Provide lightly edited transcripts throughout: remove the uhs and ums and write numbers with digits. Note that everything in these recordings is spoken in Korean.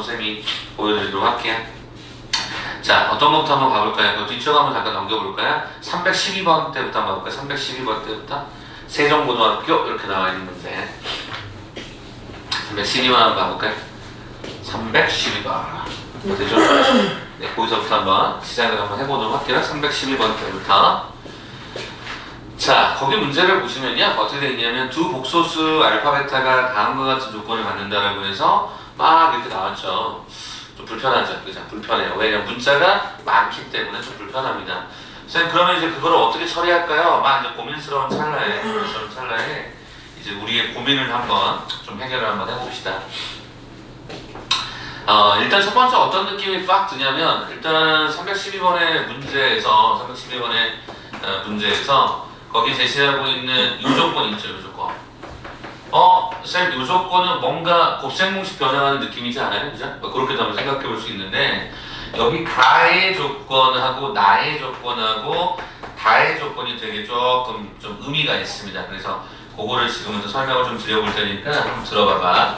쌤이 보여드리도록 할게요. 자, 어떤 것부터 한번 가볼까요? 그 뒤쪽 한번 잠깐 넘겨볼까요? 312번 때부터 한번 가볼까요? 312번 때부터 세종고등학교 이렇게 나와 있는 문제. 312번 한번 가볼까요? 312번. 되죠? 네, 거기서부터 한번 시작을 한번 해보도록 할게요. 312번 때부터. 자, 거기 문제를 보시면요. 어떻게 되어 있냐면 두 복소수 알파, 베타가 다음과 같은 조건을 갖는다라고 해서 막 이렇게 나왔죠. 좀 불편하죠. 그죠? 불편해요. 왜냐면 문자가 많기 때문에 좀 불편합니다. 선생님, 그러면 이제 그거를 어떻게 처리할까요? 막 이제 고민스러운 찰나에 이제 우리의 고민을 한번 좀 해결을 한번 해봅시다. 일단 첫 번째 어떤 느낌이 빡 드냐면, 일단 312번의 문제에서 거기 제시하고 있는 이 조건 있죠, 이 조건. 쌤, 이 조건은 뭔가 곱셈공식 변형하는 느낌이지 않아요? 그죠? 그렇게도 한번 생각해 볼 수 있는데, 여기 가의 조건하고 나의 조건하고 다의 조건이 되게 조금 좀 의미가 있습니다. 그래서 그거를 지금부터 설명을 좀 드려볼 테니까 한번 들어봐봐.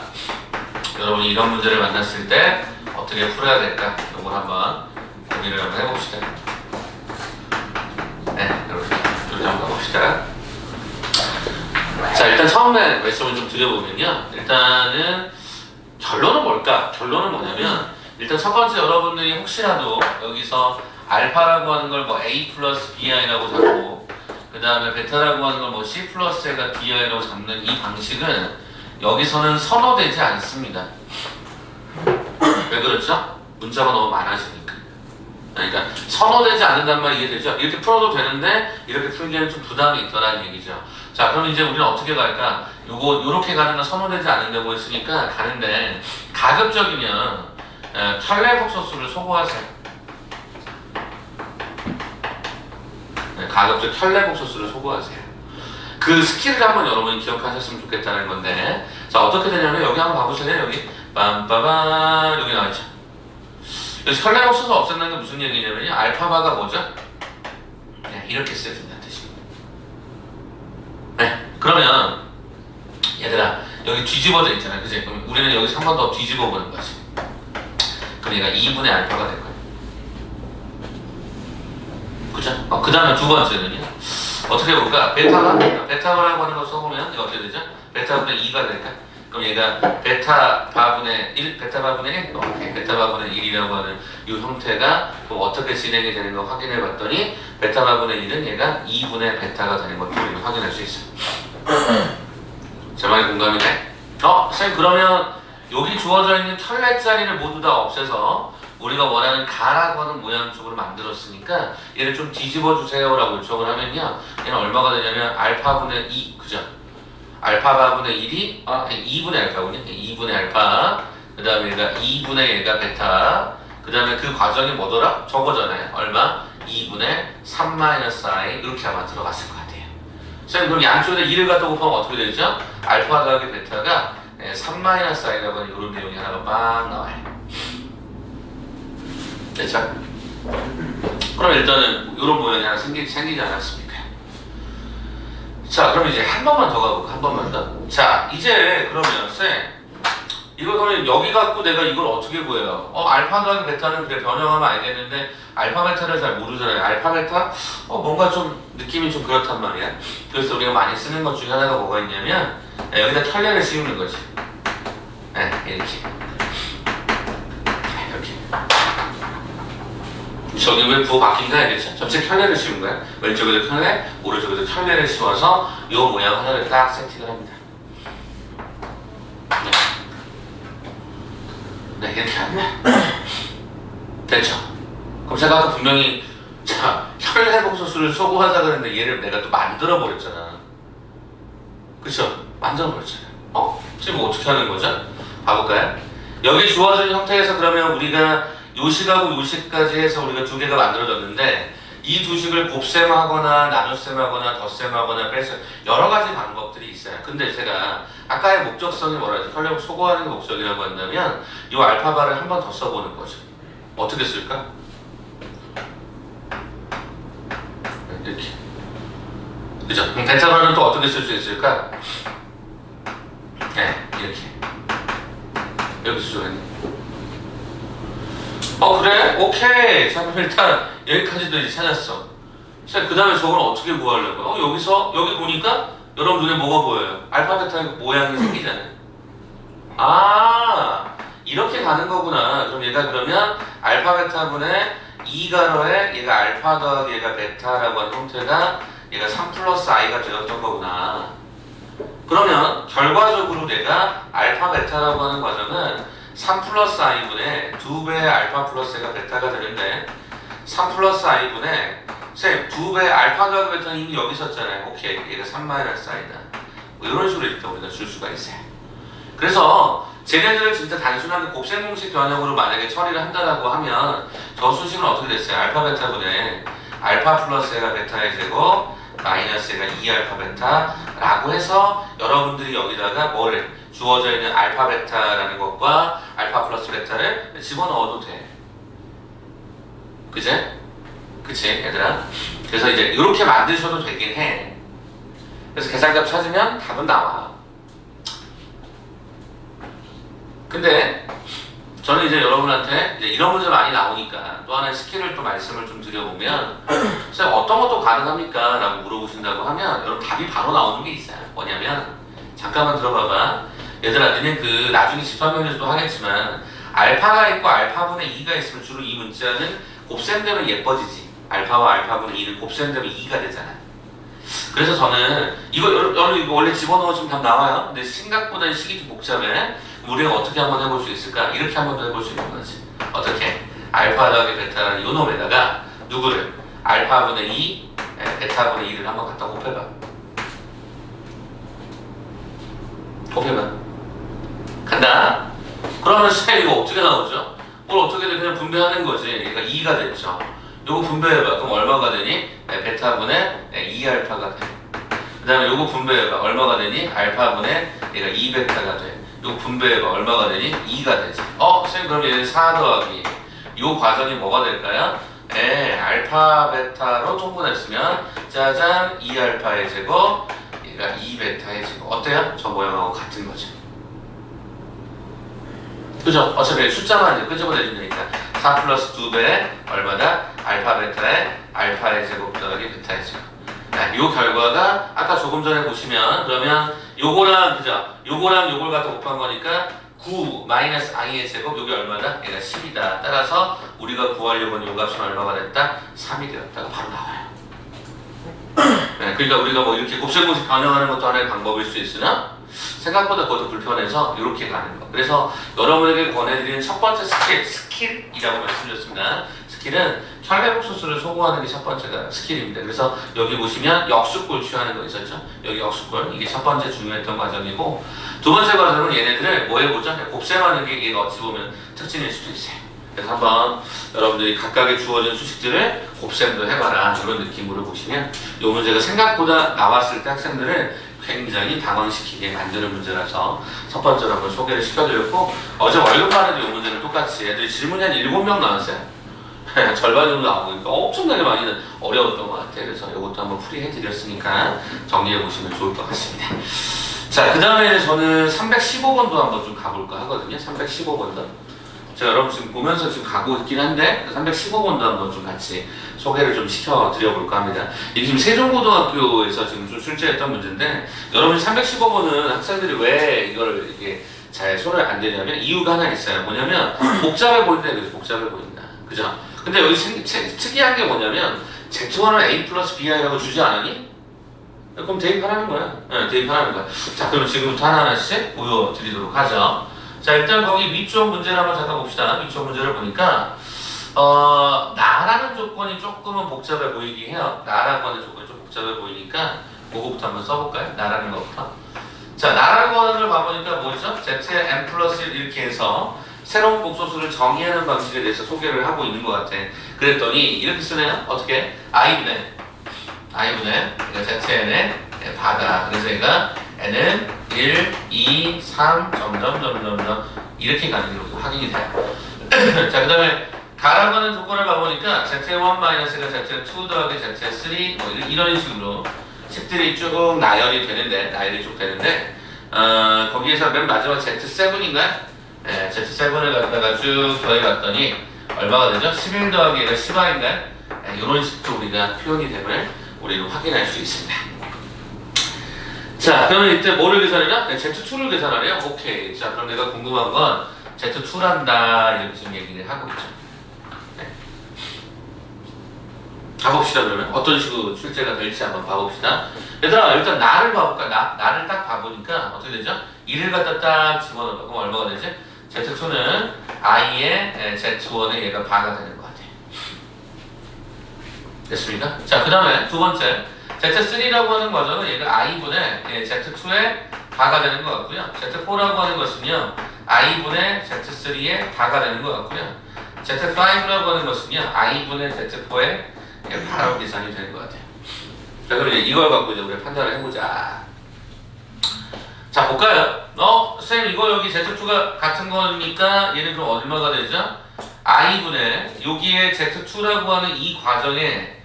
여러분이 이런 문제를 만났을 때 어떻게 풀어야 될까? 이걸 한번 고민을 한번 해봅시다. 네, 여러분 이렇게 한번 가봅시다. 자, 일단 처음에 말씀을 좀 드려보면요. 일단은 결론은 뭘까? 결론은 뭐냐면, 일단 첫 번째 여러분들이 혹시라도 여기서 알파라고 하는 걸 뭐 A 플러스 BI라고 잡고, 그 다음에 베타라고 하는 걸 뭐 C 플러스 A가 BI라고 잡는 이 방식은 여기서는 선호되지 않습니다. 왜 그렇죠? 문자가 너무 많아지니까. 그러니까 선호되지 않는단 말 이해되죠? 이렇게 풀어도 되는데 이렇게 풀기에는 좀 부담이 있더라는 얘기죠. 자, 그럼 이제 우리는 어떻게 갈까? 요렇게 가는 건 선호되지 않는다고 했으니까 가는데, 가급적이면 켤레복소수를 소거하세요. 네, 가급적 켤레복소수를 소거하세요. 그 스킬을 한번 여러분이 기억하셨으면 좋겠다는 건데, 자, 어떻게 되냐면 여기 한번 봐보세요. 여기 빰빠밤 여기 나와있죠. 여기서 켤레복소수 없앤다는 게 무슨 얘기냐면요, 알파바가 뭐죠? 네, 이렇게 쓰여진다는 뜻입니다. 네, 그러면 얘들아 여기 뒤집어져 있잖아요, 그치? 그럼 우리는 여기서 한 번 더 뒤집어 보는 거지. 그럼 얘가 2분의 알파가 될 거예요. 그죠? 그 다음에 두 번째는요, 어떻게 볼까? 베타바라고 하는 거 써보면 이거 어떻게 되죠? 베타분의 2가 될까? 그럼 얘가 베타바분의 1, 베타바분의 1? 오케이. 베타바분의 1이라고 하는 이 형태가 그럼 어떻게 진행이 되는 거 확인해 봤더니, 베타바분의 1은 얘가 2분의 베타가 되는 것도 우리가 확인할 수 있어요. 제 말이 공감이 돼? 선생님, 그러면 여기 주어져 있는 켤레짜리를 모두 다 없애서 우리가 원하는 가라고 하는 모양 쪽으로 만들었으니까 얘를 좀 뒤집어 주세요 라고 요청을 하면요, 얘는 얼마가 되냐면 알파분의 2, 그죠? 알파바분의 1이 2분의 알파군요. 2분의 알파, 그 다음에 얘가 2분의 얘가 베타, 그 다음에 그 과정이 뭐더라? 저거잖아요. 얼마? 2분의 3-i 이렇게 아마 들어갔을 것 같아요. 선생님, 그럼 양쪽에 2를 갖다 곱하면 어떻게 되죠? 알파 더하기 베타가 3-i라고 하는 이런 내용이 하나가 빡 나와요. 됐죠? 그럼 일단은 이런 모양이 하나 생기지 않았습니까? 자, 그럼 이제 한 번만 더 가볼까? 한 번만 더. 자, 이제 그러면 쌤, 이거 그러면 여기 갖고 내가 이걸 어떻게 구해요? 알파 더하기 베타는 그래 변형하면 알겠는데 알파 베타를 잘 모르잖아요. 알파 베타? 뭔가 좀 느낌이 좀 그렇단 말이야. 그래서 우리가 많이 쓰는 것 중에 하나가 뭐가 있냐면, 여기다 켤레를 씌우는 거지. 네, 이렇게. 이렇게. 저기 왜 부호 바뀐가 알겠죠? 전체 켤레를 씌운 거야. 왼쪽에도 켤레, 오른쪽에도 켤레를 씌워서 이 모양 하나를 딱 세팅을 합니다. 네, 이렇게 하면 됐죠? 그럼 제가 아까 분명히 켤레복소수를 소거하자 그랬는데 얘를 내가 또 만들어버렸잖아. 그쵸? 만들어버렸잖아요. 지금 어떻게 하는 거죠? 봐볼까요? 여기 주어진 형태에서 그러면 우리가 요식하고 요식까지 해서 우리가 두 개가 만들어졌는데, 이 두 식을 곱셈하거나 나눗셈하거나 덧셈하거나 뺄셈 여러 가지 방법들이 있어요. 근데 제가 아까의 목적성이 뭐라지? 켤레 소거하는 게 목적이라고 한다면 이 알파바를 한 번 더 써보는 거죠. 어떻게 쓸까? 이렇게. 그죠? 그럼 베타바는 또 어떻게 쓸 수 있을까? 네, 이렇게. 여기 쓰죠. 그래? 오케이. 자, 그럼 일단 여기까지도 이제 찾았어. 자, 그 다음에 저걸 어떻게 구하려고요? 여기서, 여기 보니까 여러분 눈에 뭐가 보여요? 알파, 베타 모양이 생기잖아요. 아, 이렇게 가는 거구나. 그럼 얘가 그러면 알파, 베타분의 2가로에 얘가 알파 더하기 얘가 베타라고 하는 형태가 얘가 3 플러스 i가 되었던 거구나. 그러면 결과적으로 내가 알파, 베타라고 하는 과정은 3 플러스 i분의 2배의 알파 플러스 얘가 베타가 되는데 3 플러스 i분의 쌤, 2배 알파 더하기 베타는 이미 여기 있었잖아요. 오케이, 얘가 3 마이너스 i다. 뭐 이런 식으로 일단 우리가 줄 수가 있어요. 그래서 쟤네들을 진짜 단순한 곱셈 공식 변형으로 만약에 처리를 한다라고 하면 저 수식은 어떻게 됐어요? 알파 베타분의 알파 플러스 얘가 베타의 제곱 마이너스 얘가 2알파 베타라고 해서 여러분들이 여기다가 뭐를 주어져 있는 알파 베타라는 것과 알파 플러스 베타를 집어넣어도 돼. 그제? 그치 얘들아? 그래서 이제 이렇게 만드셔도 되긴 해. 그래서 계산값 찾으면 답은 나와. 근데 저는 이제 여러분한테 이제 이런 문제 많이 나오니까 또 하나의 스킬을 또 말씀을 좀 드려보면 선생님 어떤 것도 가능합니까? 라고 물어보신다고 하면 여러분 답이 바로 나오는 게 있어요. 뭐냐면 잠깐만 들어봐봐. 얘들아 너네 그 나중에 집합면에서도 하겠지만 알파가 있고 알파분의 2가 있으면 주로 이 문자는 곱셈되면 예뻐지지. 알파와 알파분의 2는 곱셈되면 2가 되잖아. 그래서 저는 여러분 이거 원래 집어넣으시면 답 나와요. 근데 생각보다 식이 좀 복잡해. 우리가 어떻게 한번 해볼 수 있을까? 이렇게 한번 더 해볼 수 있는 거지. 어떻게? 알파 더하기 베타라는 요 놈에다가 누구를? 알파분의 2, 베타분의 2를 한번 갖다 곱해봐. 곱해봐. 간다. 그러면 쌤 이거 어떻게 나오죠? 뭘 어떻게 돼? 그냥 분배하는 거지. 얘가 2가 됐죠. 요거 분배해봐. 그럼 얼마가 되니? 베타분의 2알파가 돼. 그 다음에 요거 분배해봐. 얼마가 되니? 알파분의 얘가 2베타가 돼. 요 분배해봐. 얼마가 되니? 2가 되지. 선생님 그럼 얘는 4 더하기 요 과정이 뭐가 될까요? 알파 베타로 통분했으면 짜잔 2알파의 제곱 얘가 2베타의 제곱. 어때요? 저 모양하고 같은 거죠. 그죠? 어차피 숫자만 이제 끄집어내주니까 4 플러스 2배 얼마다? 알파 베타의 알파의 제곱 더하기 베타의 제곱. 요 결과가 아까 조금 전에 보시면 그러면 요거랑 그죠? 요거랑 요걸 갖다 곱한 거니까 9 마이너스 i의 제곱 여기 얼마다? 얘가 10이다. 따라서 우리가 구하려고 하는 요 값은 얼마가 됐다? 3이 되었다가 바로 나와요. 그러니까 우리가 뭐 이렇게 곱셈 공식 변형하는 것도 하나의 방법일 수 있으나 생각보다 그것도 불편해서 이렇게 가는 거. 그래서 여러분에게 권해드리는 첫 번째 스킬이라고 말씀드렸습니다. 스킬은 혈배복소수를 소구하는 게 첫 번째가 스킬입니다. 그래서 여기 보시면 역수꼴 취하는 거 있었죠? 여기 역수꼴 이게 첫 번째 중요했던 과정이고 두 번째 과정은 얘네들을 뭐 해보죠? 곱셈하는 게 얘가 어찌 보면 특징일 수도 있어요. 그래서 한번 여러분들이 각각의 주어진 수식들을 곱셈도 해봐라 이런 느낌으로 보시면 이 문제가 생각보다 나왔을 때 학생들을 굉장히 당황시키게 만드는 문제라서 첫 번째로 한번 소개를 시켜드렸고 어제 월급 받는데 이 문제는 똑같이 애들이 질문이 한 7명 나왔어요. 절반 정도 나오니까 엄청나게 많이 어려웠던 것 같아요. 그래서 이것도 한번 풀이해드렸으니까 정리해보시면 좋을 것 같습니다. 자, 그 다음에 저는 315번도 한번 좀 가볼까 하거든요. 315번도. 제가 여러분 지금 보면서 지금 가고 있긴 한데 315번도 한번 좀 같이 소개를 좀 시켜드려볼까 합니다. 이게 지금 세종고등학교에서 지금 좀 출제했던 문제인데 여러분 315번은 학생들이 왜 이걸 이게 잘 손을 안 대냐면 이유가 하나 있어요. 뭐냐면 복잡해 보인다. 그래서 복잡해 보인다. 그죠? 근데 여기 특이한 게 뭐냐면 Z1은 A 플러스 BI라고 주지 않았니? 그럼 대입하라는 거야. 네, 대입하라는 거야. 자, 그럼 지금부터 하나하나씩 보여드리도록 하죠. 자, 일단 거기 위쪽 문제를 한번 잠깐 봅시다. 위쪽 문제를 보니까 나라는 조건이 조금은 복잡해 보이긴 해요. 나라고 하는 조건이 좀 복잡해 보이니까 그거부터 한번 써볼까요? 나라는 것부터. 자, 나라는 거를 봐보니까 뭐죠? Z의 n 플러스 1 이렇게 해서 새로운 복소수를 정의하는 방식에 대해서 소개를 하고 있는 것 같아. 그랬더니 이렇게 쓰네요. 어떻게? i분의 그러니까 ZN의 바다. 그래서 얘가 n은 1, 2, 3, 점점 이렇게 가는 게 확인이 돼요. 자, 그 다음에 가라고 하는 조건을 봐보니까 Z1 마이너스가 Z2 더하기 Z3 뭐 이런 식으로 식들이 쭉 나열이 되는데 거기에서 맨 마지막 Z7인가요? Z7을 갖다가 쭉 더해봤더니 얼마가 되죠? 11 더하기 얘가 10i인가요? 이런 식으로 우리가 표현이 됨을 우리는 확인할 수 있습니다. 자, 그러면 이때 뭐를 계산해라? Z2를 계산하래요? 오케이. 자, 그럼 내가 궁금한 건 Z2란다 이렇게 지금 얘기를 하고 있죠. 네. 가봅시다. 그러면 어떤 식으로 출제가 될지 한번 봐봅시다. 얘들아, 일단 나를 봐볼까? 나를 딱 봐보니까 어떻게 되죠? 1을 갖다 딱 집어넣으면 그럼 얼마가 되지? Z2는 i의 Z1의 얘가 바가 되는 것 같아요. 됐습니까? 자, 그 다음에 두 번째 Z3라고 하는 과정은 얘가 i분의 Z2의 바가 되는 것 같고요. Z4라고 하는 것은요 i분의 Z3의 바가 되는 것 같고요. Z5라고 하는 것은요 i분의 Z4의 바로 계산이 되는 것 같아요. 자, 그럼 이제 이걸 갖고 이제 우리가 판단을 해보자. 자, 볼까요? 쌤, 이거 여기 Z2가 같은 거니까 얘는 그럼 얼마가 되죠? i분의 여기에 Z2라고 하는 이 과정에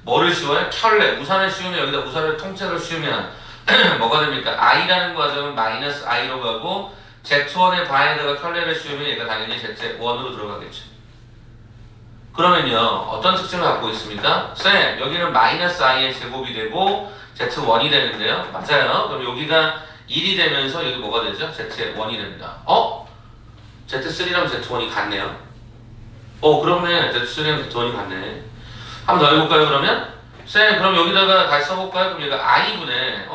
뭐를 씌워요? 켤레. 우산을 씌우면 여기다 우산을 통째로 씌우면 뭐가 됩니까? i라는 과정은 마이너스 i로 가고 Z1의 바에다가 켤레를 씌우면 얘가 당연히 Z1으로 들어가겠죠. 그러면요 어떤 특징을 갖고 있습니까? 쌤, 여기는 마이너스 i의 제곱이 되고 Z1이 되는데요. 맞아요. 그럼 여기가 1이 되면서 여기 뭐가 되죠? Z1이 됩니다. Z3랑 Z1이 같네요. 그러면 Z3랑 Z1이 같네. 한 번 더 해볼까요, 그러면? 쌤, 그럼 여기다가 다시 써볼까요? 그럼 얘가 i분의,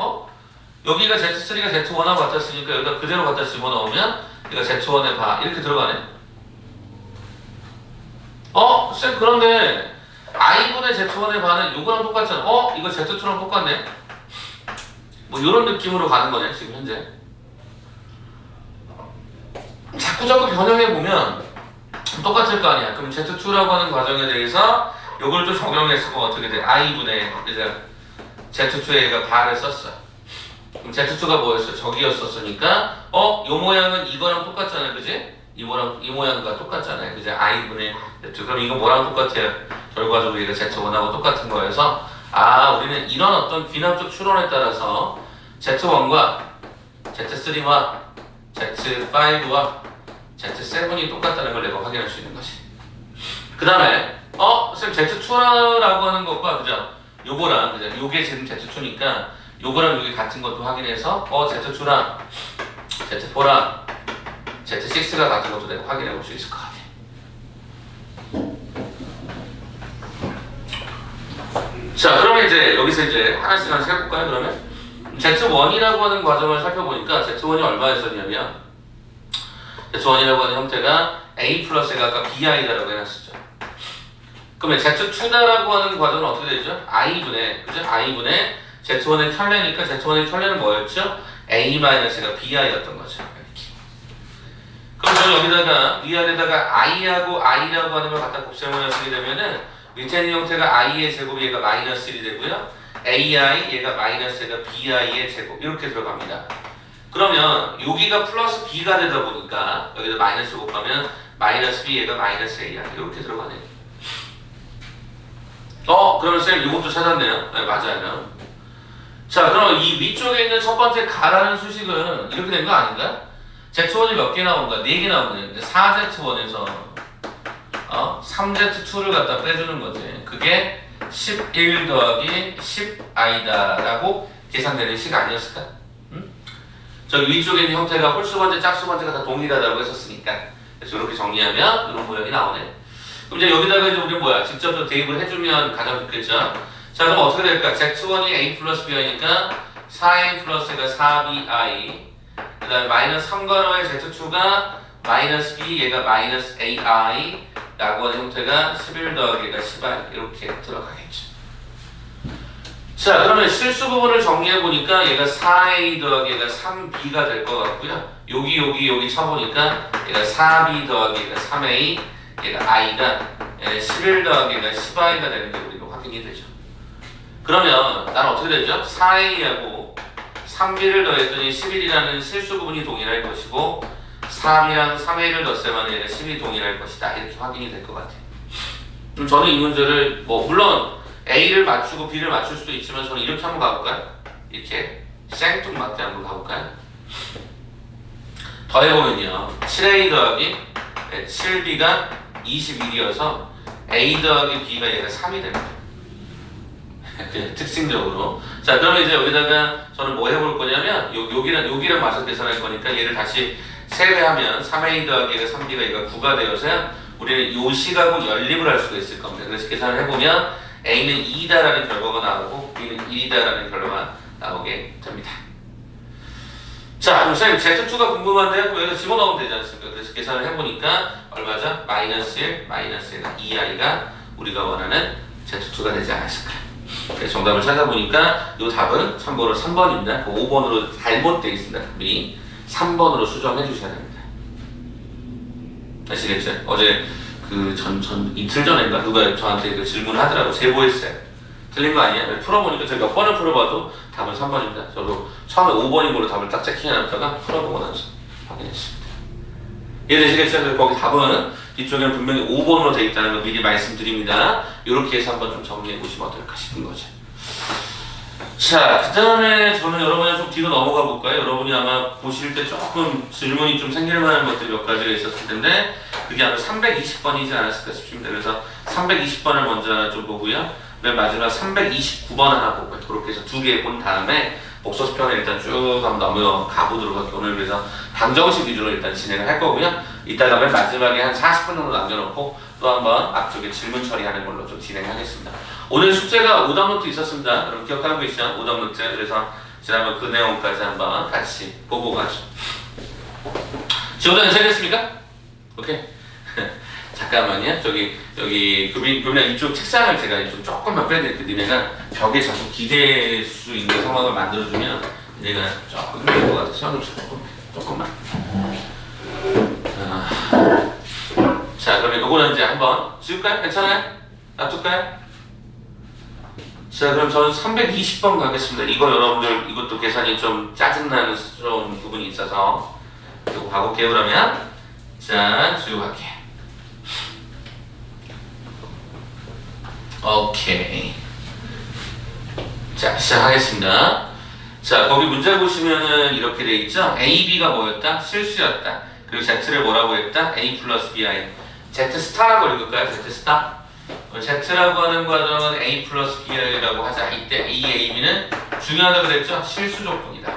여기가 Z3가 Z1하고 같았으니까 여기다 그대로 갖다 집어넣으면 얘가 Z1의 바, 이렇게 들어가네. 쌤, 그런데 i분의 Z1의 바는 요거랑 똑같잖아. 이거 Z2랑 똑같네. 뭐 이런 느낌으로 가는 거네, 지금 현재. 자꾸 변형해보면 똑같을 거 아니야. 그럼 Z2라고 하는 과정에 대해서 요걸 또 적용했으면 어떻게 돼? i분의 이제 Z2에 얘가 바를 썼어. 그럼 Z2가 뭐였어? 저기였었으니까 요 모양은 이거랑 똑같잖아요, 그지? 이 모양과 똑같잖아요, 그지? i분의 Z2. 그럼 이거 뭐랑 똑같아요? 결과적으로 얘가 Z1하고 똑같은 거여서 우리는 이런 어떤 귀납적 추론에 따라서 Z1과 Z3와 Z5와 Z7이 똑같다는 걸 내가 확인할 수 있는 것이. 그 다음에 쌤, Z2라고 하는 것과 그죠? 요거랑 그죠? 요게 지금 Z2니까 요거랑 요게 같은 것도 확인해서 Z2랑 Z4랑 Z6가 같은 것도 내가 확인해 볼 수 있을 것 같아. 자, 그러면 이제 여기서 이제 하나씩 해볼까요? 그러면 Z1이라고 하는 과정을 살펴보니까 Z1이 얼마였었냐면 Z1이라고 하는 형태가 A 플러스 가 아까 BI다라고 해놨었죠. 그러면 Z2다라고 하는 과정은 어떻게 되죠? I분의, 그죠? I분의 Z1의 켤레니까 Z1의 켤레는 뭐였죠? A-가 BI였던 거죠. 이렇게. 그럼 저는 여기다가 위아래다가 I하고 I라고 하는 걸 갖다 곱셈을 쓰게 되면은 밑에 있는 형태가 I의 제곱이 얘가 마이너스 1이 되고요. AI 얘가 마이너스 얘가 BI의 제곱 이렇게 들어갑니다. 그러면 여기가 플러스 B가 되다 보니까 여기다 마이너스 곱하면 마이너스 B 얘가 마이너스 AI 이렇게 들어가네요. 그러면 쌤 이것도 찾았네요. 네, 맞아요. 자, 그럼 이 위쪽에 있는 첫 번째 가라는 수식은 이렇게 된 거 아닌가? Z1이 몇 개 나온 거야? 4개 나온 거야. 근데 4Z1에서 3Z2를 갖다 빼주는 거지. 그게 11 더하기 10i다라고 계산되는 식 아니었을까? 응? 저기 위쪽에 있는 형태가 홀수 번째, 짝수 번째가 다 동일하다고 했었으니까 그래서 이렇게 정리하면 이런 모양이 나오네. 그럼 이제 여기다가 이제 우리 직접 좀 대입을 해주면 가장 좋겠죠? 자, 그럼 어떻게 될까? Z1이 A 플러스 B이니까 4A 플러스가 4BI 그 다음에 마이너스 3가로의 Z2가 마이너스 B 얘가 마이너스 AI 라고 하는 형태가 11 더하기 얘가 10i 이렇게 들어가겠죠. 자, 그러면 실수 부분을 정리해보니까 얘가 4a 더하기 얘가 3b가 될 것 같고요. 여기 쳐보니까 얘가 4b 더하기 얘가 3a 얘가 i가 11 더하기 얘가 10i가 되는 게 우리가 확인이 되죠. 그러면 난 어떻게 되죠? 4a하고 3b를 더했더니 11이라는 실수 부분이 동일할 것이고 3이랑 3a를 덧셈하는 얘가 10이 동일할 것이다. 이렇게 확인이 될 것 같아요. 그럼 저는 이 문제를 물론 A를 맞추고 B를 맞출 수도 있지만 저는 이렇게 한번 가볼까요? 이렇게 생뚱맞게 한번 가볼까요? 더해보면요 7A 더하기 7B가 21이어서 A 더하기 B가 얘가 3이 됩니다. 그냥 특징적으로. 자, 그러면 이제 여기다가 저는 뭐 해볼 거냐면 여기랑 맞춰 계산할 거니까 얘를 다시 세배하면 3A 더하기 얘가 3B가 얘가 9가 되어서야 우리는 요 식하고 연립을 할 수가 있을 겁니다. 그래서 계산을 해보면 A는 2다라는 결과가 나오고 B는 1이다라는 결과가 나오게 됩니다. 자, 그럼 선생님 Z2가 궁금한데요? 그럼 여기서 집어넣으면 되지 않습니까? 그래서 계산을 해보니까 얼마죠? 마이너스 1, 마이너스 1, 2i가 우리가 원하는 Z2가 되지 않았을까? 그래서 정답을 찾아보니까 이 답은 참고로 3번입니다. 5번으로 잘못되어 있습니다. 우리 3번으로 수정해 주셔야 됩니다. 아시겠죠? 어제 이틀 전인가 누가 저한테 그 질문을 하더라고. 제보했어요. 틀린 거 아니야? 풀어보니까 제가 몇 번을 풀어봐도 답은 3번입니다. 저도 처음에 5번인 걸로 답을 딱 체킹해놨다가 풀어보고 나서 확인했습니다. 이해되시겠죠? 그래서 거기 답은 뒤쪽에는 분명히 5번으로 되어 있다는 거 미리 말씀드립니다. 이렇게 해서 한번 좀 정리해 보시면 어떨까 싶은 거죠. 자, 그 다음에 저는 여러분이 좀 뒤로 넘어가 볼까요? 여러분이 아마 보실 때 조금 질문이 좀 생길 만한 것들이 몇 가지가 있었을 텐데 그게 아마 320번이지 않았을까 싶습니다. 그래서 320번을 먼저 좀 보고요. 맨 마지막 329번 하나 보고요. 그렇게 해서 두 개 본 다음에 복소수편을 일단 쭉 한번 넘어가 보도록 할게요. 오늘 그래서 방정식 위주로 일단 진행을 할 거고요. 이따가 맨 마지막에 한 40분 정도 남겨놓고 또 한번 앞쪽에 질문 처리하는 걸로 좀 진행하겠습니다. 오늘 숙제가 오답노트 있었습니다. 여러분 기억하고 계시죠? 오답노트. 그래서 지난번 그 내용까지 한번 같이 보고 가죠. 지원자 괜찮겠습니까? 오케이. 잠깐만요. 여기 그냥 이쪽 책상을 제가 이쪽 조금만 빼드릴게요. 니네가 벽에 자꾸 기댈 수 있는 상황을 만들어주면 얘가 조금 힘들 것 같아서 조금만. 자, 그러면 이거는 이제 한번 지울까요? 괜찮아요? 놔둘까요? 자, 그럼 저는 320번 가겠습니다. 이거 여러분들 이것도 계산이 좀 짜증나는 부분이 있어서 이거 가볼게요. 그러면 자, 쭉 할게요. 오케이. 자, 시작하겠습니다. 자, 거기 문제 보시면은 이렇게 돼 있죠? A, B가 뭐였다? 실수였다. 그리고 Z를 뭐라고 했다? A 플러스 BI. Z 스타라고 읽을까요? Z 스타? Z라고 하는 과정은 A 플러스 BI라고 하자. 이때 A, A, B는 중요하다고 그랬죠? 실수 조건이다.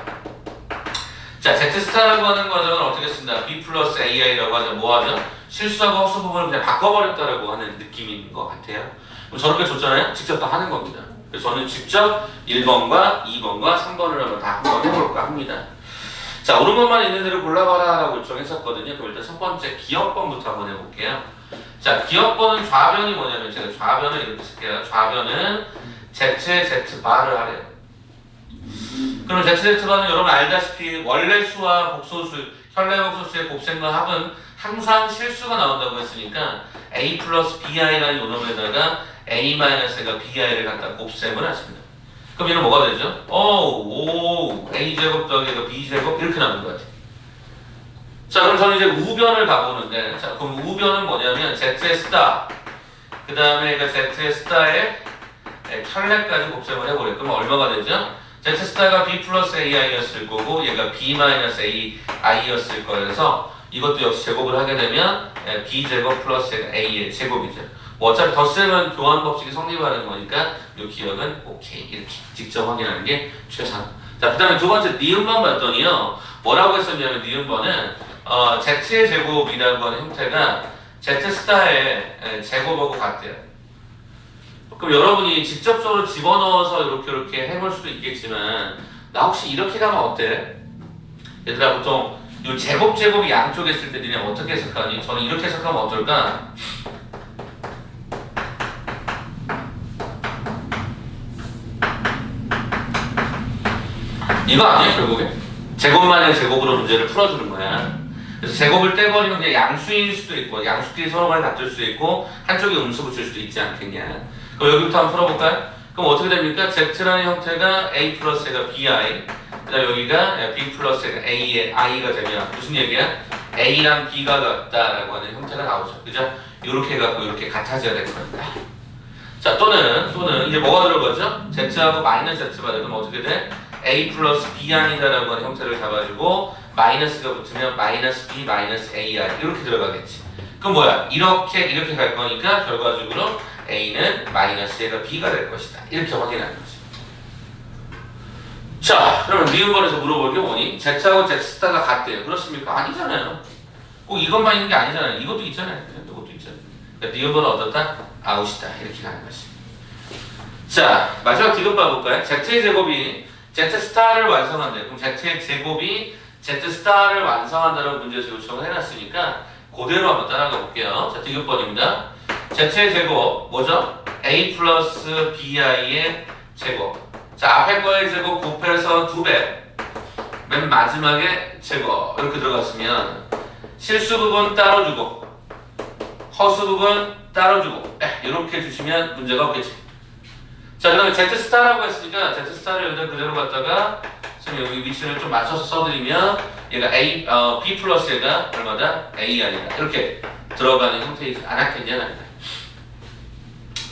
자, Z 스타라고 하는 과정은 어떻게 쓴다? B 플러스 AI라고 하자. 뭐 하죠? 실수하고 헛수 부분을 그냥 바꿔버렸다라고 하는 느낌인 것 같아요. 저렇게 줬잖아요? 직접 다 하는 겁니다. 그래서 저는 직접 1번과 2번과 3번을 한번 해볼까 합니다. 자, 옳은 것만 있는 대로 골라봐라 라고 요청했었거든요. 그럼 일단 첫 번째 기억번부터 한번 해볼게요. 자, 기억번은 좌변이 뭐냐면 제가 좌변을 이렇게 쓸게요. 좌변은 Z의 Z바를 하래요. 그럼 Z의 Z바는 여러분 알다시피 원래 수와 복소수, 현래 복소수의 곱셈과 합은 항상 실수가 나온다고 했으니까 A 플러스 BI라는 요놈에다가 A-가 BI를 갖다 곱셈을 하십니다. 그럼 얘는 뭐가 되죠? A제곱 더하기 B제곱 이렇게 나오는 것 같아요. 자, 그럼 저는 이제 우변을 가보는데, 자, 그럼 우변은 뭐냐면 Z의 스타, 그 다음에 Z의 스타에 현래까지 곱셈을 해버려요. 그럼 얼마가 되죠? Z 스타가 B 플러스 AI였을 거고 얘가 B 마이너스 AI였을 거여서 이것도 역시 제곱을 하게 되면 B제곱 플러스 A의 제곱이죠. 뭐 어차피 덧셈은 교환 법칙이 성립하는 거니까 이 기억은 오케이 이렇게 직접 확인하는 게 최상. 자, 그 다음에 두 번째 니은번 봤더니요 뭐라고 했었냐면 니은번은 Z의 제곱이라고 하는 형태가 Z 스타의 제곱하고 같대요. 그럼 여러분이 직접적으로 집어넣어서 이렇게 해볼 수도 있겠지만 나 혹시 이렇게 가면 어때? 얘들아 보통 이 제곱이 양쪽에 있을 때 니네 어떻게 해석하니? 저는 이렇게 해석하면 어떨까? 이거 아니에요 결국에? 제곱만의 제곱으로 문제를 풀어주는 거야. 그래서 제곱을 떼버리면 그냥 양수일 수도 있고 양수끼리 서로 간에 같을 수도 있고 한쪽에 음수 붙일 수도 있지 않겠냐. 그럼 여기부터 한번 풀어볼까요? 그럼 어떻게 됩니까? Z라는 형태가 A 플러스 A가 BI 그 다음 여기가 B 플러스 A가 A의 I가 되면 무슨 얘기야? A랑 B가 같다라고 하는 형태가 나오죠. 그죠? 이렇게 해갖고 이렇게 같아져야 되는 겁니다. 자, 또는 이제 뭐가 들어가죠? Z하고 마이너스 Z 받으면 어떻게 돼? A 플러스 B 아니다라고 하는 형태를 잡아주고 마이너스가 붙으면 마이너스 B 마이너스 AI 이렇게 들어가겠지. 그럼 뭐야? 이렇게 갈 거니까 결과적으로 A는 마이너스 얘가 B가 될 것이다. 이렇게 확인하는 거지. 자, 그러면 니은번에서 물어볼 게 뭐니? Z하고 Z 스타가 같대요. 그렇습니까? 아니잖아요. 꼭 이것만 있는 게 아니잖아요. 이것도 있잖아요. 이것도 있잖아요. 그러니까 니은번은 어떻다? 아웃이다. 이렇게 가는 거지. 자, 마지막 디귿 봐볼까요? Z의 제곱이 Z 스타를 완성한대요. 그럼 Z의 제곱이 Z 스타를 완성한다는 문제에서 요청을 해놨으니까 그대로 한번 따라가 볼게요. 자, 디귿번입니다. Z의 제곱, 뭐죠? A 플러스 BI의 제곱. 자, 앞에 거의 제곱 곱해서 2배. 맨 마지막에 제곱. 이렇게 들어갔으면 실수 부분 따로 주고 허수 부분 따로 주고 이렇게 주시면 문제가 없겠지. 자, 그 다음에 Z 스타라고 했으니까 Z 스타를 여기다 그대로 갖다가 지금 여기 위치를 좀 맞춰서 써드리면 얘가 B 플러스 얘가 얼마다? AI다. 이렇게 들어가는 형태이지 않았겠냐?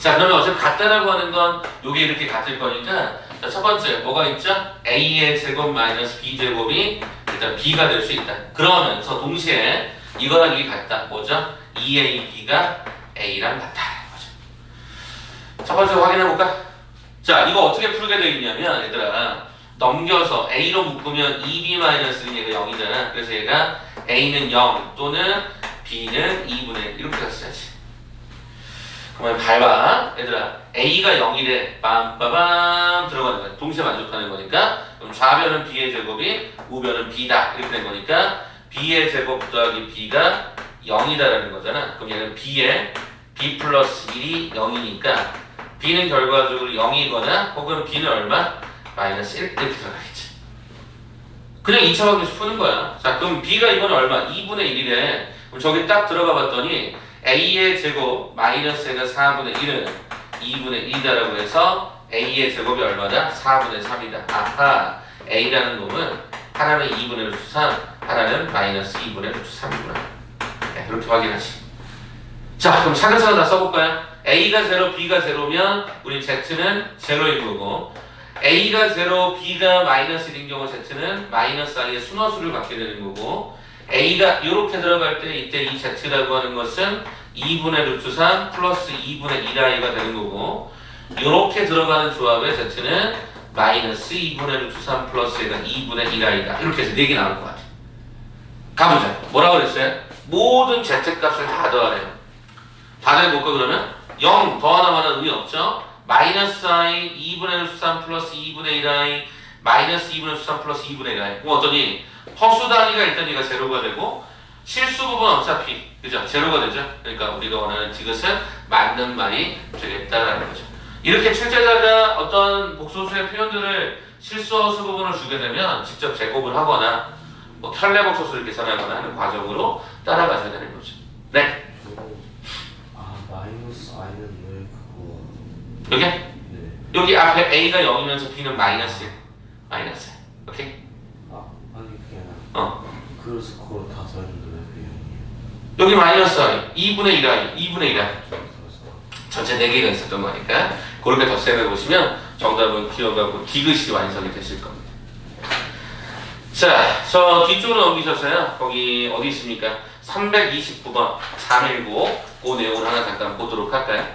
자, 그러면 어차피 같다라고 하는 건 요게 이렇게 같을 거니까 자, 첫 번째 뭐가 있죠? A의 제곱 마이너스 B 제곱이 일단 B가 될 수 있다. 그러면서 동시에 이거랑 이게 같다. 뭐죠? 2AB가 A랑 같다. 거죠. 첫 번째 확인해 볼까? 자, 이거 어떻게 풀게 되어 있냐면 얘들아 넘겨서 A로 묶으면 2B-는 얘가 0이잖아. 그래서 얘가 A는 0 또는 B는 2분의 1 이렇게 갔어야지. 그러면 밟아. 얘들아 A가 0이래. 빰빠밤 들어가는 거야. 동시에 만족하는 거니까. 그럼 좌변은 B의 제곱이 우변은 B다. 이렇게 된 거니까 B의 제곱 더하기 B가 0이다라는 거잖아. 그럼 얘는 B의 B 플러스 1이 0이니까 B는 결과적으로 0이거나 혹은 B는 얼마? 마이너스 1 이렇게 들어가겠지. 그냥 2차 방정식 푸는 거야. 자, 그럼 B가 이번에 얼마? 2분의 1이래. 그럼 저기 딱 들어가 봤더니 A의 제곱 마이너스 얘가 4분의 1은 2분의 1이다라고 해서 A의 제곱이 얼마다? 4분의 3이다. 아하, A라는 놈은 하나는 2분의 루트 3, 하나는 마이너스 2분의 루트 3이구나. 네, 그렇게 확인하시. 자, 그럼 차근차근 다 써볼까요? A가 0, B가 0면 우리 Z는 0일 거고 A가 0, B가 마이너스 1인 경우 Z는 마이너스 I의 순허수를 갖게 되는 거고 A가 이렇게 들어갈 때 이때 이 Z라고 하는 것은 2분의 루트 3 플러스 2분의 1i가 되는 거고 이렇게 들어가는 조합의 Z는 마이너스 2분의 루트 3 플러스 얘가 2분의 1i다. 이렇게 해서 4개 나올 것 같아. 가보자. 뭐라고 그랬어요? 모든 Z값을 다 더하래요. 다 더해볼까 그러면? 0 더하나 마나 의미 없죠? 마이너스 I 2분의 루트 3 플러스 2분의 1i 마이너스 2분의 루트 3 플러스 2분의 1i 그럼 어떠니? 허수 단위가 일단 얘가 제로가 되고 실수 부분 어차피 그죠? 제로가 되죠? 그러니까 우리가 원하는 디귿은 맞는 말이 되겠다라는 거죠. 이렇게 출제자가 어떤 복소수의 표현들을 실수 허수 부분을 주게 되면 직접 제곱을 하거나 뭐 켤레 복소수를 계산하거나 하는 과정으로 따라가셔야 되는 거죠. 네. 마이너스 i는 왜 그거? 여기? 네. 여기 앞에 A가 0이면서 B는 마이너스 1. 마이너스 1. 오케이? 아니 그게 아니라. 그래서 그걸 다 더했는데 왜 여기 마이너스 I. 2분의 1i. 2분의 1i. 전체 4개가 있었던 거니까 그렇게 덧셈해 보시면 정답은 기억하고 디귿이 완성이 되실 겁니다. 자, 저 뒤쪽으로 넘기셔서요. 거기 어디 있습니까? 329번 319 그 내용을 하나 잠깐 보도록 할까요?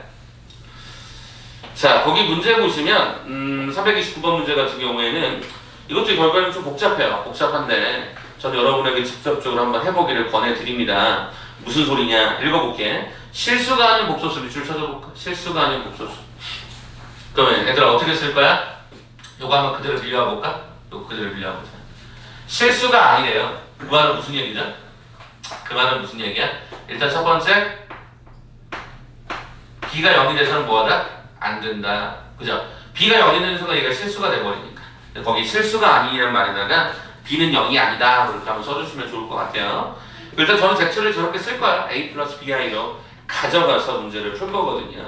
자, 거기 문제 보시면 329번 문제 같은 경우에는 이것도 결과는 좀 복잡해요. 복잡한데 전 여러분에게 직접적으로 한번 해보기를 권해드립니다. 무슨 소리냐? 읽어볼게. 실수가 아닌 복소수 밑줄 쳐줘볼까? 실수가 아닌 복소수. 그러면 얘들아 어떻게 쓸 거야? 요거 한번 그대로 빌려볼까? 요거 그대로 빌려보자. 실수가 아니래요. 그 말은 무슨 얘기죠? 그 말은 무슨 얘기야? 일단 첫 번째 B가 0이 돼서는 뭐하다? 안 된다. 그죠? B가 0이 되는 순간 얘가 실수가 돼버리니까 거기 실수가 아니라는 말에다가 B는 0이 아니다 그렇게 한번 써주시면 좋을 것 같아요. 일단 저는 Z를 저렇게 쓸 거야. A 플러스 BI로 가져가서 문제를 풀 거거든요.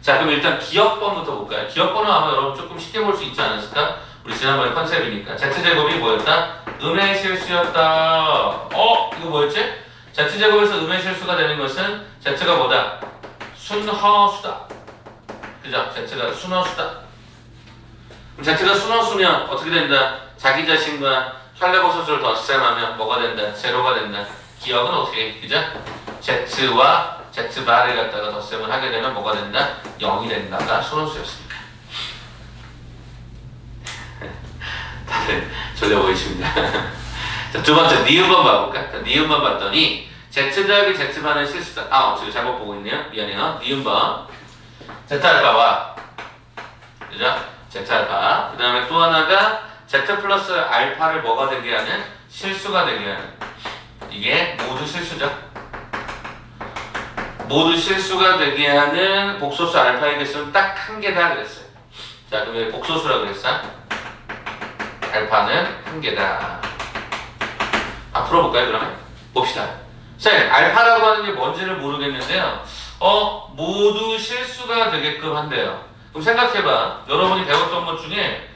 자, 그럼 일단 기억번부터 볼까요? 기억번은 아마 여러분 조금 쉽게 볼 수 있지 않았을까? 우리 지난번에 컨셉이니까 Z제곱이 뭐였다? 음의 실수였다. 이거 뭐였지? Z제곱에서 음의 실수가 되는 것은 Z가 뭐다? 순허수다. 그죠? Z가 순허수다. 그럼 Z가 순허수면 어떻게 된다? 자기 자신과 혈레버섯을 덧셈하면 뭐가 된다? 제로가 된다. 기억은 어떻게 해? 그죠? z와 z바를 갖다가 덧셈을 하게 되면 뭐가 된다? 0이 된다가 소론수였습니다. 다들 졸려 보이십니다. 자, 두 번째 니은번 봐볼까? 자, 니은번 봤더니 z 더하기 z반은 실수다. 지금 잘못 보고 있네요. 미안해요. 니은번 z알파와 그죠? z알파. 그 다음에 또 하나가 z 플러스 알파를 뭐가 되게 하는? 실수가 되게 하는. 이게 모두 실수죠. 모두 실수가 되게 하는 복소수 알파의 개수는 딱 한 개다 그랬어요. 자, 그럼 왜 복소수라고 그랬어? 알파는 한 개다. 풀어볼까요, 그러면? 봅시다. 쌤, 알파라고 하는 게 뭔지를 모르겠는데요. 모두 실수가 되게끔 한대요. 그럼 생각해봐. 여러분이 배웠던 것 중에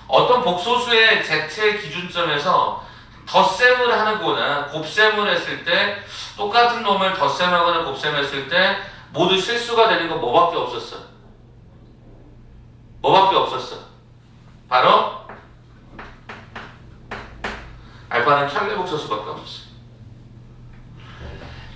어떤 복소수의 z의 기준점에서 덧셈을 하는 거나 곱셈을 했을 때 똑같은 놈을 덧셈하거나 곱셈했을 때 모두 실수가 되는 건 뭐밖에 없었어? 뭐밖에 없었어? 바로 알파는 켤레복소수밖에 없었어.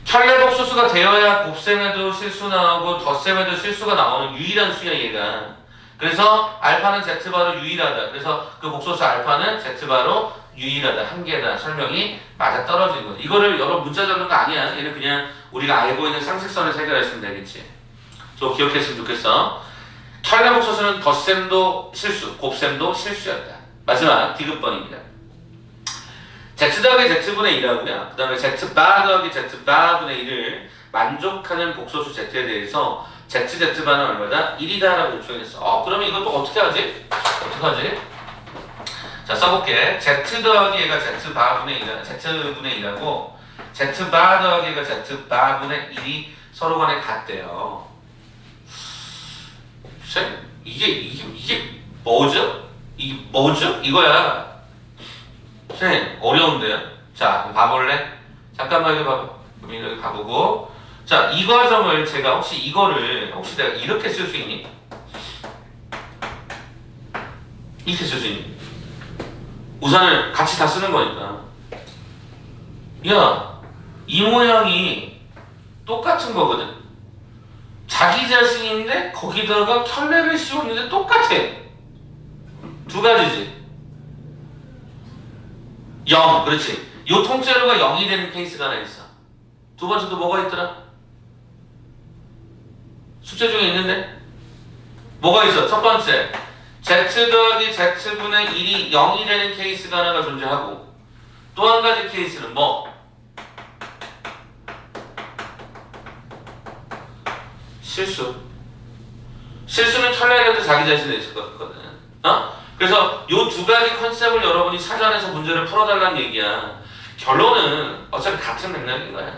켤레복소수가 되어야 곱셈에도 실수 나오고 덧셈에도 실수가 나오는 유일한 수야 얘가. 그래서 알파는 z바로 유일하다. 그래서 그 복소수 알파는 z바로 유일하다. 한 개다. 설명이 맞아 떨어지는 거야. 이거를 여러 문자 적는 거 아니야. 얘는 그냥 우리가 알고 있는 상식선에서 해결했으면 되겠지. 저 기억했으면 좋겠어. 켤레복소수는 덧셈도 실수, 곱셈도 실수였다. 마지막 디귿번입니다. z 더하기 z분의 1하고요. 그 다음에 z바 더하기 z바분의 1을 만족하는 복소수 z에 대해서 z반은 얼마다? 1이다 라고 요청했어. 그러면 이것도 어떻게 하지? 어떻게 하지? 자, 써볼게. z 더하기 얘가 z바분의 1하고 z바 더하기 얘가 z바분의 1이 서로 간에 같대요. 쌤, 이게 뭐죠? 이게 뭐죠? 이거야. 쌤, 어려운데요? 자, 봐볼래? 잠깐만 여기 봐봐. 그럼 여기 가보고. 자, 이 과정을 제가 혹시 내가 이렇게 쓸 수 있니? 이렇게 쓸 수 있니? 우산을 같이 다 쓰는 거니까. 야, 이 모양이 똑같은 거거든. 자기 자신인데 거기다가 켤레를 씌웠는데 똑같아. 두 가지지. 0, 그렇지. 요 통째로가 0이 되는 케이스가 하나 있어. 두 번째도 뭐가 있더라? 숙제 중에 있는데? 뭐가 있어? 첫 번째, z 더하기 z분의 1이 0이 되는 케이스가 하나가 존재하고 또 한 가지 케이스는 뭐? 실수는 켤레라도 자기 자신에 있을 것 같거든. 그래서 요 두 가지 컨셉을 여러분이 사전에서 문제를 풀어달라는 얘기야. 결론은 어차피 같은 맥락인 거야.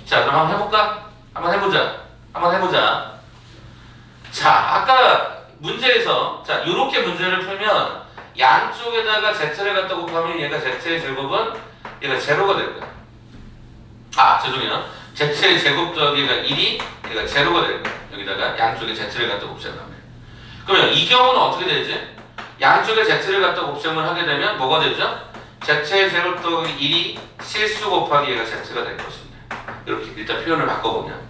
자, 그럼 한번 해볼까? 한번 해보자. 자, 아까 문제에서 요렇게 문제를 풀면 양쪽에다가 z를 갖다 곱하면 얘가 z의 제곱은 얘가 제로가 될 거야. 죄송해요. z의 제곱 더하기 얘가 1이 얘가 제로가 될 거야. 여기다가 양쪽에 z를 갖다 곱셈을 하면. 그러면 이 경우는 어떻게 되지? 양쪽에 z를 갖다 곱셈을 하게 되면 뭐가 되죠? z의 제곱 더하기 1이 실수 곱하기 얘가 z가 될 것입니다. 이렇게 일단 표현을 바꿔보면.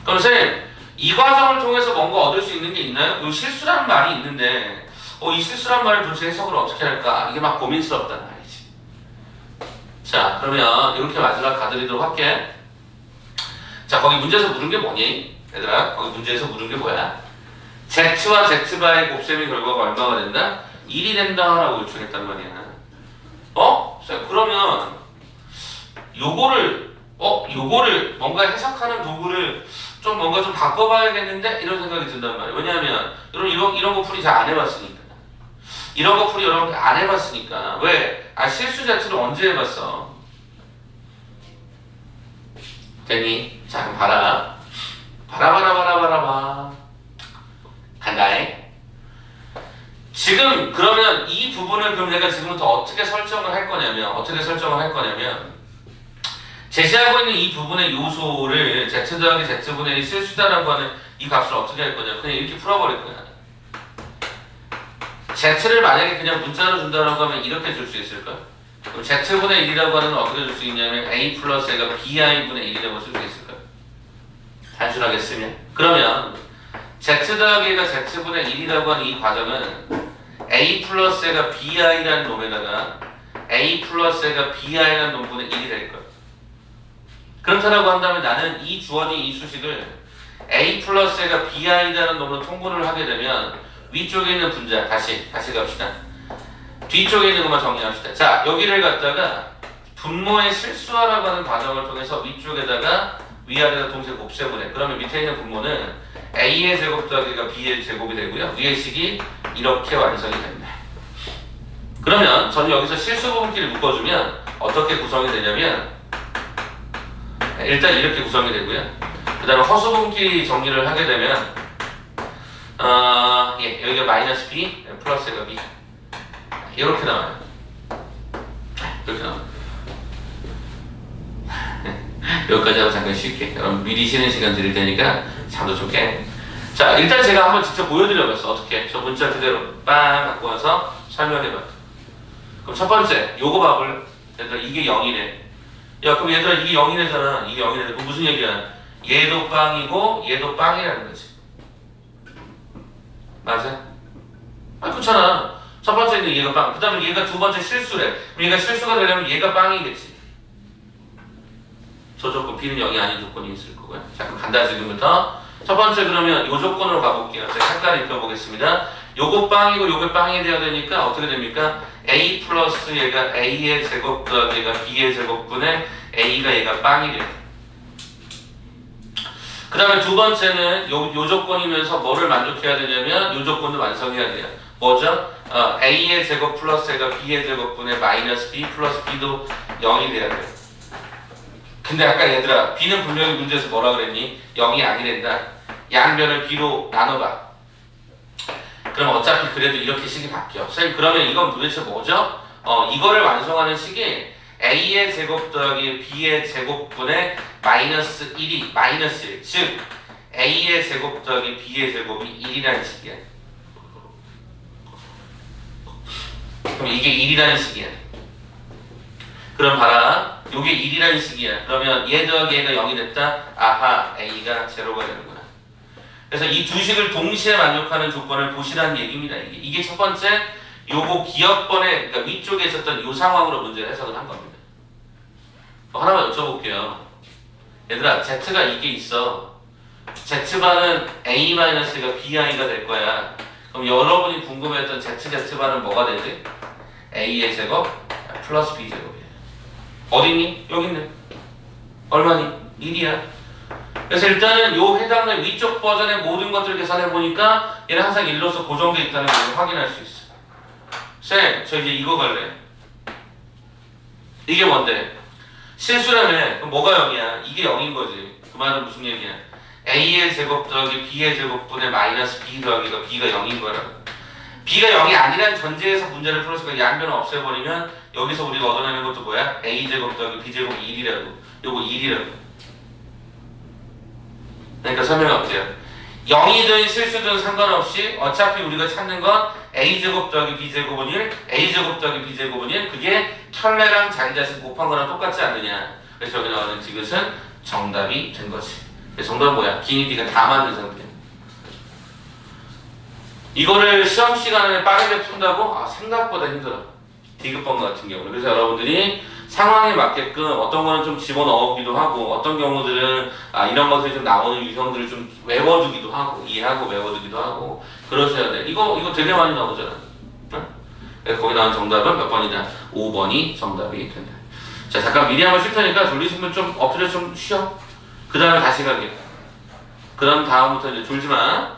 그럼 선생님, 이 과정을 통해서 뭔가 얻을 수 있는 게 있나요? 이 실수라는 말이 있는데 이 실수라는 말을 도대체 해석을 어떻게 할까? 이게 막 고민스럽단 말이지. 자, 그러면 이렇게 마지막 가드리도록 할게. 자, 거기 문제에서 물은 게 뭐니? 얘들아, 거기 문제에서 물은 게 뭐야? z와 z바의 곱셈의 결과가 얼마가 된다? 1이 된다 라고 요청했단 말이야. 그러면 요거를 뭔가 해석하는 도구를 뭔가 좀 바꿔봐야겠는데? 이런 생각이 든단 말이에요. 왜냐하면 여러분 이런 거 풀이 잘 안 해봤으니까. 이런 거 풀이 여러분 안 해봤으니까. 왜? 실수 자체를 언제 해봤어? 됐니? 자, 그럼 봐라. 간다잉. 지금 그러면 이 부분을 그럼 내가 지금부터 어떻게 설정을 할 거냐면 제시하고 있는 이 부분의 요소를 z 더하기 z분의 1 실수다라고 하는 이 값을 어떻게 할 거냐? 그냥 이렇게 풀어버릴 거야. z를 만약에 그냥 문자로 준다라고 하면 이렇게 줄 수 있을까? 그럼 z분의 1이라고 하는 건 어떻게 줄 수 있냐면 a 플러스 a가 bi분의 1이라고 쓸 수 있을까? 단순하게 쓰면. 그러면 z 더하기 a가 z분의 1이라고 하는 이 과정은 a 플러스 a가 bi라는 놈에다가 a 플러스 a가 bi라는 놈분의 1이 될 거야. 그렇다라고 한다면 나는 이 주어진 이 수식을 a 플러스 a가 bi라는 놈으로 통분을 하게 되면 위쪽에 있는 분자 다시 갑시다. 뒤쪽에 있는 것만 정리합시다. 자, 여기를 갖다가 분모의 실수화라고 하는 과정을 통해서 위쪽에다가 위아래가 동시에 곱셈을 해. 그러면 밑에 있는 분모는 a의 제곱 더하기가 b의 제곱이 되고요. 위의 식이 이렇게 완성이 됩니다. 그러면 저는 여기서 실수 부분끼리 묶어주면 어떻게 구성이 되냐면 일단 이렇게 구성이 되고요. 그 다음에 허수 부분끼리 정리를 하게 되면 여기가 마이너스 b 플러스 가 b 이렇게 나와요. 이렇게 나와요. 여기까지 하고 잠깐 쉴게. 여러분 미리 쉬는 시간 드릴 테니까 잠도 좀 깨. 자, 일단 제가 한번 직접 보여드려봤어. 어떻게? 저 문자 그대로 빵 갖고 와서 설명해봐. 그럼 첫 번째, 요거 봐볼. 얘들아, 이게 0이네. 야, 그럼 얘들아, 이게 0이네잖아. 이게 0이네. 그럼 무슨 얘기야? 얘도 빵이고, 얘도 빵이라는 거지. 맞아? 아, 그렇잖아. 첫 번째는 얘가 빵. 그 다음에 얘가 두 번째 실수래. 그럼 얘가 실수가 되려면 얘가 빵이겠지. 저 조건 B는 0이 아닌 조건이 있을 거고요. 자, 그럼 간다 지금부터. 첫 번째 그러면 요 조건으로 가볼게요. 제가 잠깐 입혀보겠습니다. 요거 빵이고 요게 빵이 돼야 되니까 어떻게 됩니까? A 플러스 얘가 A의 제곱 더하기 얘가 B의 제곱분의 A가 얘가 빵이 돼요. 그 다음에 두 번째는 요 조건이면서 뭐를 만족해야 되냐면 요 조건도 완성해야 돼요. 뭐죠? A의 제곱 플러스 얘가 B의 제곱분의 마이너스 B 플러스 B도 0이 돼야 돼요. 근데 아까 얘들아 B는 분명히 문제에서 뭐라 그랬니? 0이 아니란다. 양변을 B로 나눠봐. 그럼 어차피 그래도 이렇게 식이 바뀌어. 선생님 그러면 이건 도대체 뭐죠? 이거를 완성하는 식이 A의 제곱 더하기 B의 제곱분의 마이너스 1이 마이너스 1. 즉 A의 제곱 더하기 B의 제곱이 1이라는 식이야. 그럼 이게 1이라는 식이야. 그럼 봐라. 요게 1이라는 식이야. 그러면 얘 더하기 얘가 0이 됐다. 아하, A가 제로가 되는구나. 그래서 이 두 식을 동시에 만족하는 조건을 보시라는 얘기입니다. 이게 첫 번째 요거 기억번에 그러니까 위쪽에 있었던 요 상황으로 문제를 해석을 한 겁니다. 하나만 여쭤볼게요. 얘들아, Z가 이게 있어. Z반은 A-가 BI가 될 거야. 그럼 여러분이 궁금해했던 ZZ반은 뭐가 되지? A의 제곱 플러스 B 제곱이에요. 어딨니? 여기 있네. 얼마니? 1이야. 그래서 일단은 요 해당된 위쪽 버전의 모든 것들을 계산해보니까 얘는 항상 1로서 고정되어 있다는 걸 확인할 수 있어. 쌤, 저 이제 이거 갈래. 이게 뭔데? 실수라며. 그럼 뭐가 0이야? 이게 0인 거지. 그 말은 무슨 얘기야? A의 제곱 더하기 B의 제곱분의 마이너스 B 더하기가 B가 0인 거라고. B가 0이 아니라는 전제에서 문제를 풀었으니까 양변을 없애버리면 여기서 우리가 얻어내는 것도 뭐야? A제곱 더하기 B제곱이 1이라고. 요거 1이라고. 그러니까 설명이 어때요? 0이든 실수든 상관없이 어차피 우리가 찾는 건 A제곱 더하기 B제곱은 1, A제곱 더하기 B제곱은 1. 그게 켤레랑 자기 자신 곱한 거랑 똑같지 않느냐. 그래서 여기 나오는 지그릇은 정답이 된 거지. 그래서 정답은 뭐야? 기니디가 다 맞는 상태야. 이거를 시험 시간에 빠르게 푼다고? 아, 생각보다 힘들어. 디귿번 같은 경우는. 그래서 여러분들이 상황에 맞게끔 어떤 거는 좀 집어넣기도 하고 어떤 경우들은 이런 것들이 좀 나오는 유형들을 좀 외워두기도 하고 이해하고 외워두기도 하고 그러셔야 돼. 이거 되게 많이 나오잖아. 응? 그래서 거기 나온 정답은 몇 번이냐? 5번이 정답이 된다. 자, 잠깐 미리 한번 쉴 테니까 졸리시면 좀 엎드려 좀 쉬어. 그 다음에 다시 가게. 그 다음 다음부터 이제 졸지 마.